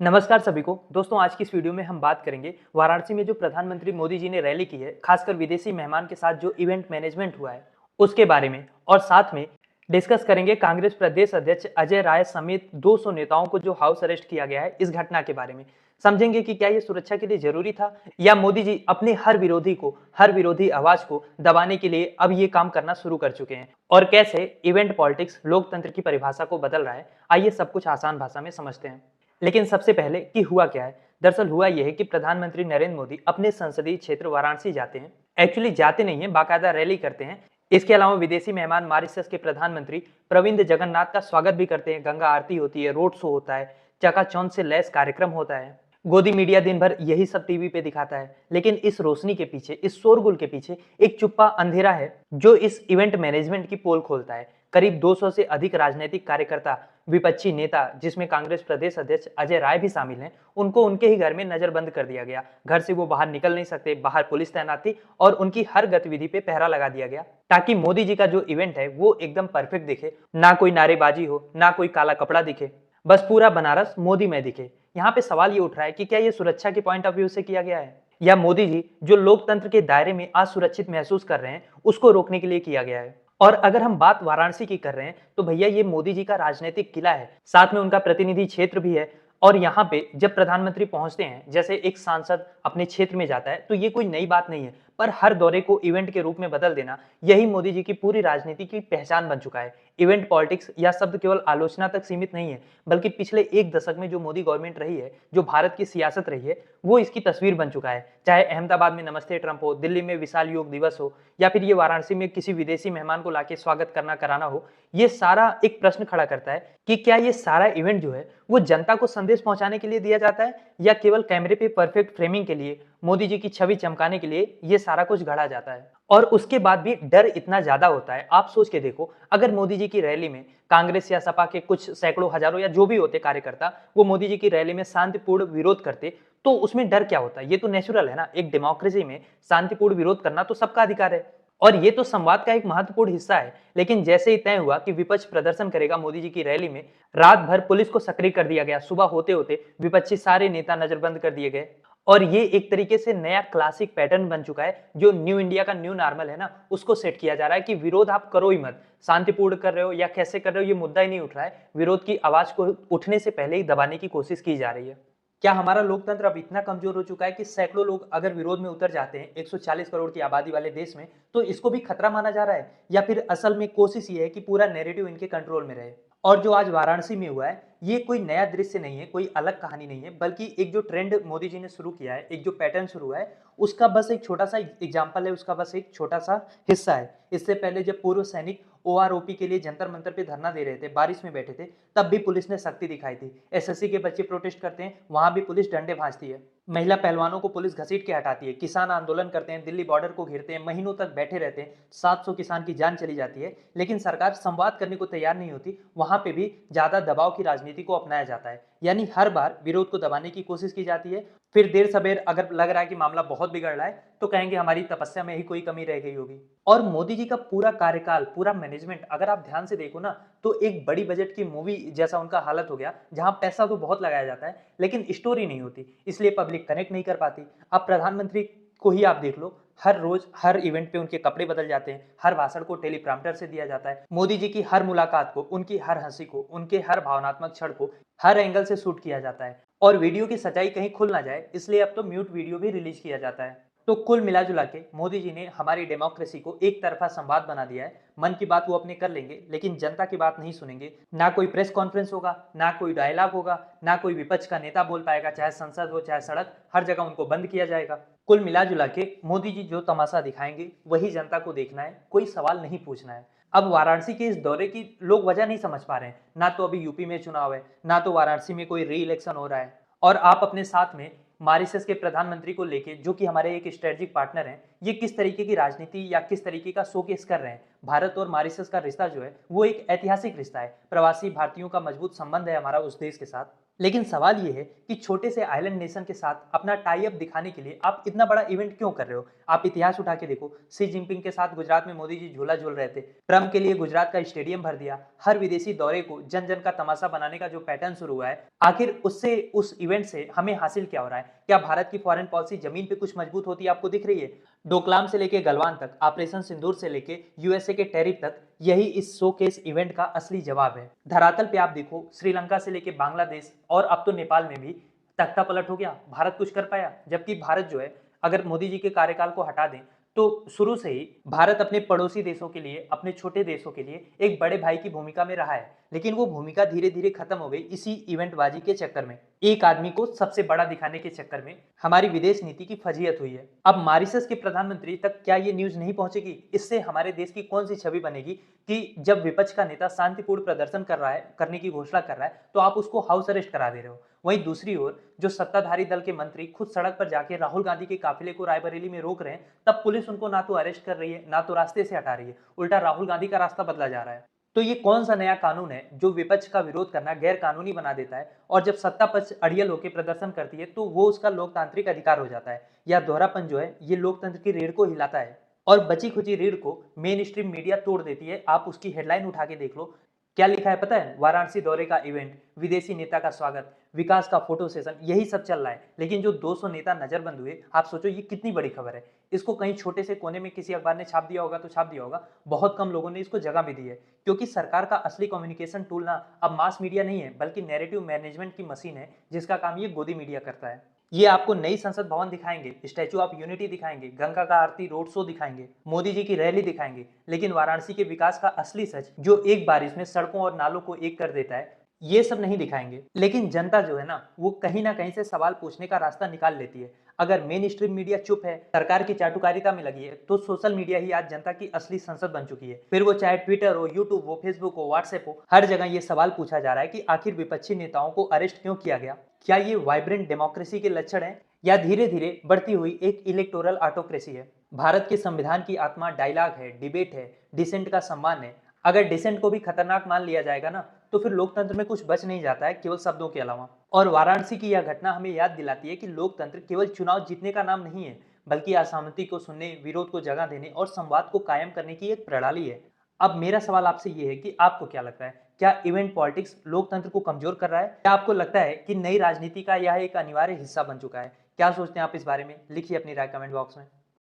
नमस्कार सभी को दोस्तों, आज की इस वीडियो में हम बात करेंगे वाराणसी में जो प्रधानमंत्री मोदी जी ने रैली की है, खासकर विदेशी मेहमान के साथ जो इवेंट मैनेजमेंट हुआ है उसके बारे में। और साथ में डिस्कस करेंगे कांग्रेस प्रदेश अध्यक्ष अजय राय समेत 200 नेताओं को जो हाउस अरेस्ट किया गया है, इस घटना के बारे में समझेंगे कि क्या ये सुरक्षा के लिए जरूरी था या मोदी जी अपने हर विरोधी आवाज को दबाने के लिए अब ये काम करना शुरू कर चुके हैं, और कैसे इवेंट पॉलिटिक्स लोकतंत्र की परिभाषा को बदल रहा है। आइए सब कुछ आसान भाषा में समझते हैं। लेकिन सबसे पहले कि हुआ क्या है। दरअसल हुआ यह है कि प्रधानमंत्री नरेंद्र मोदी अपने संसदीय क्षेत्र वाराणसी जाते हैं। एक्चुअली जाते नहीं है, बाकायदा रैली करते हैं। इसके अलावा विदेशी मेहमान मॉरिशस के प्रधानमंत्री प्रविंद जगन्नाथ का स्वागत भी करते हैं। गंगा आरती होती है, रोड शो होता है, चकाचौंध से लैस कार्यक्रम होता है। गोदी मीडिया दिन भर यही सब टीवी पे दिखाता है। लेकिन इस रोशनी के पीछे, इस शोरगुल के पीछे एक चुप्पा अंधेरा है जो इस इवेंट मैनेजमेंट की पोल खोलता है। करीब 200 से अधिक राजनीतिक कार्यकर्ता, विपक्षी नेता, जिसमें कांग्रेस प्रदेश अध्यक्ष अजय राय भी शामिल हैं, उनको उनके ही घर में नजरबंद कर दिया गया। घर से वो बाहर निकल नहीं सकते, बाहर पुलिस तैनात थी और उनकी हर गतिविधि पे पहरा लगा दिया गया ताकि मोदी जी का जो इवेंट है वो एकदम परफेक्ट दिखे। ना कोई नारेबाजी हो, ना कोई काला कपड़ा दिखे, बस पूरा बनारस मोदी में दिखे। यहाँ पे सवाल ये उठ रहा है कि क्या ये सुरक्षा के पॉइंट ऑफ व्यू से किया गया है या मोदी जी जो लोकतंत्र के दायरे में असुरक्षित महसूस कर रहे हैं उसको रोकने के लिए किया गया है। और अगर हम बात वाराणसी की कर रहे हैं तो भैया ये मोदी जी का राजनीतिक किला है, साथ में उनका प्रतिनिधि क्षेत्र भी है। और यहाँ पे जब प्रधानमंत्री पहुंचते हैं, जैसे एक सांसद अपने क्षेत्र में जाता है, तो ये कोई नई बात नहीं है। पर हर दौरे को इवेंट के रूप में बदल देना, यही मोदी जी की पूरी राजनीति की पहचान बन चुका है। इवेंट पॉलिटिक्स या शब्द केवल आलोचना तक सीमित नहीं है, बल्कि पिछले एक दशक में जो मोदी गवर्नमेंट रही है, जो भारत की सियासत रही है, वो इसकी तस्वीर बन चुका है। चाहे अहमदाबाद में नमस्ते ट्रंप हो, दिल्ली में विशाल योग दिवस हो, या फिर ये वाराणसी में किसी विदेशी मेहमान को लाके स्वागत करना कराना हो, ये सारा एक प्रश्न खड़ा करता है कि क्या ये सारा इवेंट जो है वो जनता को संदेश पहुंचाने के लिए दिया जाता है या केवल कैमरे पे परफेक्ट फ्रेमिंग के लिए, मोदी जी की छवि चमकाने के लिए ये सारा कुछ गढ़ा जाता है। और उसके बाद भी डर इतना ज्यादा होता है। आप सोच के देखो, अगर मोदी जी की रैली में कांग्रेस या सपा के कुछ सैकड़ों हजारों या जो भी होते कार्यकर्ता वो मोदी जी की रैली में शांतिपूर्ण विरोध करते, तो उसमें डर क्या होता है? ये तो नेचुरल है ना। एक डेमोक्रेसी में शांतिपूर्ण विरोध करना तो सबका अधिकार है और ये तो संवाद का एक महत्वपूर्ण हिस्सा है। लेकिन जैसे ही तय हुआ कि विपक्ष प्रदर्शन करेगा मोदी जी की रैली में, रात भर पुलिस को सक्रिय कर दिया गया। सुबह होते होते विपक्षी सारे नेता नजरबंद कर दिए गए। और ये एक तरीके से नया क्लासिक पैटर्न बन चुका है, जो न्यू इंडिया का न्यू नॉर्मल है ना, उसको सेट किया जा रहा है कि विरोध आप करो ही मत। शांतिपूर्ण कर रहे हो या कैसे कर रहे हो, ये मुद्दा ही नहीं उठ रहा है। विरोध की आवाज को उठने से पहले ही दबाने की कोशिश की जा रही है। क्या हमारा लोकतंत्र अब इतना कमजोर हो चुका है कि सैकड़ों लोग अगर विरोध में उतर जाते हैं 140 करोड़ की आबादी वाले देश में, तो इसको भी खतरा माना जा रहा है? या फिर असल में कोशिश ये है कि पूरा नैरेटिव इनके कंट्रोल में रहे? और जो आज वाराणसी में हुआ है, ये कोई नया दृश्य नहीं है, कोई अलग कहानी नहीं है, बल्कि एक जो ट्रेंड मोदी जी ने शुरू किया है, एक जो पैटर्न शुरू हुआ है, उसका बस एक छोटा सा एग्जाम्पल है, उसका बस एक छोटा सा हिस्सा है। इससे पहले जब पूर्व सैनिक ओआरओपी के लिए जंतर मंतर पे धरना दे रहे थे, बारिश में बैठे थे, तब भी पुलिस ने सख्ती दिखाई थी। एसएससी के बच्चे प्रोटेस्ट करते हैं, वहां भी पुलिस डंडे भांजती है। महिला पहलवानों को पुलिस घसीट के हटाती है। किसान आंदोलन करते हैं, दिल्ली बॉर्डर को घेरते हैं, महीनों तक बैठे रहते हैं, 700 किसान की जान चली जाती है, लेकिन सरकार संवाद करने को तैयार नहीं होती। वहां पे भी ज्यादा दबाव की राजनीति को अपनाया जाता है, यानी हर बार विरोध को दबाने की कोशिश की जाती है। फिर देर सवेर अगर लग रहा है कि मामला बहुत बिगड़ रहा है, तो कहेंगे हमारी तपस्या में ही कोई कमी रह गई होगी। और मोदी जी का पूरा कार्यकाल, पूरा मैनेजमेंट अगर आप ध्यान से देखो ना, तो एक बड़ी बजट की मूवी जैसा उनका हालत हो गया, जहां पैसा तो बहुत लगाया जाता है लेकिन स्टोरी नहीं होती, इसलिए पब्लिक कनेक्ट नहीं कर पाती। अब प्रधानमंत्री को ही आप देख लो, हर रोज हर इवेंट पे उनके कपड़े बदल जाते हैं, हर भाषण को टेलीप्रॉम्प्टर से दिया जाता है, मोदी जी की हर मुलाकात को, उनकी हर हंसी को, उनके हर भावनात्मक क्षण को हर एंगल से शूट किया जाता है। और वीडियो की सच्चाई कहीं खुल ना जाए, इसलिए अब तो म्यूट वीडियो भी रिलीज किया जाता है। तो कुल मिलाजुला के मोदी जी ने हमारी डेमोक्रेसी को एक तरफा संवाद बना दिया है। मन की बात वो अपने कर लेंगे, लेकिन जनता की बात नहीं सुनेंगे। ना कोई प्रेस कॉन्फ्रेंस होगा, ना कोई डायलॉग होगा, ना कोई विपक्ष का नेता बोल पाएगा, चाहे संसद हो चाहे सड़क, हर जगह उनको बंद किया जाएगा। कुल मिलाजुला के मोदी जी जो तमाशा दिखाएंगे वही जनता को देखना है, कोई सवाल नहीं पूछना है। अब वाराणसी के इस दौरे की लोग वजह नहीं समझ पा रहे हैं। ना तो अभी यूपी में चुनाव है, ना तो वाराणसी में कोई री इलेक्शन हो रहा है, और आप अपने साथ में मॉरिशस के प्रधानमंत्री को लेके, जो कि हमारे एक स्ट्रेटेजिक पार्टनर हैं, ये किस तरीके की राजनीति या किस तरीके का शोकेस कर रहे हैं। भारत और मॉरिशस का रिश्ता जो है वो एक ऐतिहासिक रिश्ता है। प्रवासी भारतीयों का मजबूत संबंध है हमारा उस देश के साथ। लेकिन सवाल ये है कि छोटे से आइलैंड नेशन के साथ अपना टाई अप दिखाने के लिए आप इतना बड़ा इवेंट क्यों कर रहे हो? आप इतिहास उठा के देखो, शी जिनपिंग के साथ गुजरात में मोदी जी झूला झूल रहे थे, ट्रम्प के लिए गुजरात का स्टेडियम भर दिया। हर विदेशी दौरे को जन जन का तमाशा बनाने का जो पैटर्न शुरू हुआ है, आखिर उससे, उस इवेंट से हमें हासिल क्या हो रहा है? क्या भारत की फॉरेन पॉलिसी जमीन पे कुछ मजबूत होती है आपको दिख रही है? डोकलाम से लेके गलवान तक, ऑपरेशन सिंदूर से लेके यूएसए के टैरिफ तक, यही इस शोकेस इवेंट का असली जवाब है। धरातल पे आप देखो, श्रीलंका से लेके बांग्लादेश और अब तो नेपाल में भी तख्ता पलट हो गया, भारत कुछ कर पाया। जबकि भारत जो है, अगर मोदी जी के कार्यकाल को हटा दें तो शुरू से ही भारत अपने पड़ोसी देशों के लिए, अपने छोटे देशों के लिए एक बड़े भाई की भूमिका में रहा है। लेकिन वो भूमिका धीरे धीरे खत्म हो गई इसी इवेंटबाजी के चक्कर में, एक आदमी को सबसे बड़ा दिखाने के चक्कर में हमारी विदेश नीति की फजीयत हुई है। अब मॉरिशस के प्रधानमंत्री तक क्या ये न्यूज नहीं पहुंचेगी? इससे हमारे देश की कौन सी छवि बनेगी कि जब विपक्ष का नेता शांतिपूर्ण प्रदर्शन कर रहा है, करने की घोषणा कर रहा है, तो आप उसको हाउस अरेस्ट करा दे रहे हो। वहीं दूसरी ओर जो सत्ताधारी दल के मंत्री खुद सड़क पर जाके राहुल गांधी के काफिले को रायबरेली में रोक रहे हैं, तब पुलिस उनको ना तो अरेस्ट कर रही है, ना तो रास्ते से हटा रही है, उल्टा राहुल गांधी का रास्ता बदला जा रहा है। तो ये कौन सा नया कानून है जो विपक्ष का विरोध करना गैर कानूनी बना देता है, और जब सत्ता पक्ष अड़ियल होकर प्रदर्शन करती है तो वो उसका लोकतांत्रिक अधिकार हो जाता है? या दोहरापन जो है ये लोकतंत्र की रीढ़ को हिलाता है, और बची खुची रीढ़ को मेन स्ट्रीम मीडिया तोड़ देती है। आप उसकी हेडलाइन उठा के देख लो, क्या लिखा है पता है? वाराणसी दौरे का इवेंट, विदेशी नेता का स्वागत, विकास का फोटो सेशन, यही सब चल रहा है। लेकिन जो 200 नेता नजरबंद हुए, आप सोचो ये कितनी बड़ी खबर है। इसको कहीं छोटे से कोने में किसी अखबार ने छाप दिया होगा तो छाप दिया होगा, बहुत कम लोगों ने इसको जगह भी दी है। क्योंकि सरकार का असली कम्युनिकेशन टूल ना अब मास मीडिया नहीं है, बल्कि नैरेटिव मैनेजमेंट की मशीन है, जिसका काम ये गोदी मीडिया करता है। ये आपको नई संसद भवन दिखाएंगे, स्टैचू ऑफ यूनिटी दिखाएंगे, गंगा का आरती रोड शो दिखाएंगे, मोदी जी की रैली दिखाएंगे, लेकिन वाराणसी के विकास का असली सच, जो एक बारिश में सड़कों और नालों को एक कर देता है, ये सब नहीं दिखाएंगे। लेकिन जनता जो है ना, वो कहीं ना कहीं से सवाल पूछने का रास्ता निकाल लेती है। अगर मेन स्ट्रीम मीडिया चुप है, सरकार की चाटुकारिता में लगी है, तो सोशल मीडिया ही आज जनता की असली संसद बन चुकी है। फिर वो चाहे ट्विटर हो, यूट्यूब हो, फेसबुक हो, व्हाट्सएप हो, हर जगह ये सवाल पूछा जा रहा है कि आखिर विपक्षी नेताओं को अरेस्ट क्यों किया गया? क्या ये वाइब्रेंट डेमोक्रेसी के लक्षण है, या धीरे धीरे बढ़ती हुई एक इलेक्टोरल ऑटोक्रेसी है? भारत के संविधान की आत्मा डायलॉग है, डिबेट है, डिसेंट का सम्मान है। अगर डिसेंट को भी खतरनाक मान लिया जाएगा ना, तो फिर लोकतंत्र में कुछ बच नहीं जाता है केवल शब्दों के अलावा। और वाराणसी की यह घटना हमें याद दिलाती है कि लोकतंत्र केवल चुनाव जीतने का नाम नहीं है, बल्कि असहमति को सुनने, विरोध को जगह देने और संवाद को कायम करने की एक प्रणाली है। अब मेरा सवाल आपसे ये है कि आपको क्या लगता है, क्या इवेंट पॉलिटिक्स लोकतंत्र को कमजोर कर रहा है, या आपको लगता है कि नई राजनीति का यह एक अनिवार्य हिस्सा बन चुका है? क्या सोचते हैं आप इस बारे में? लिखिए अपनी राय कमेंट बॉक्स में।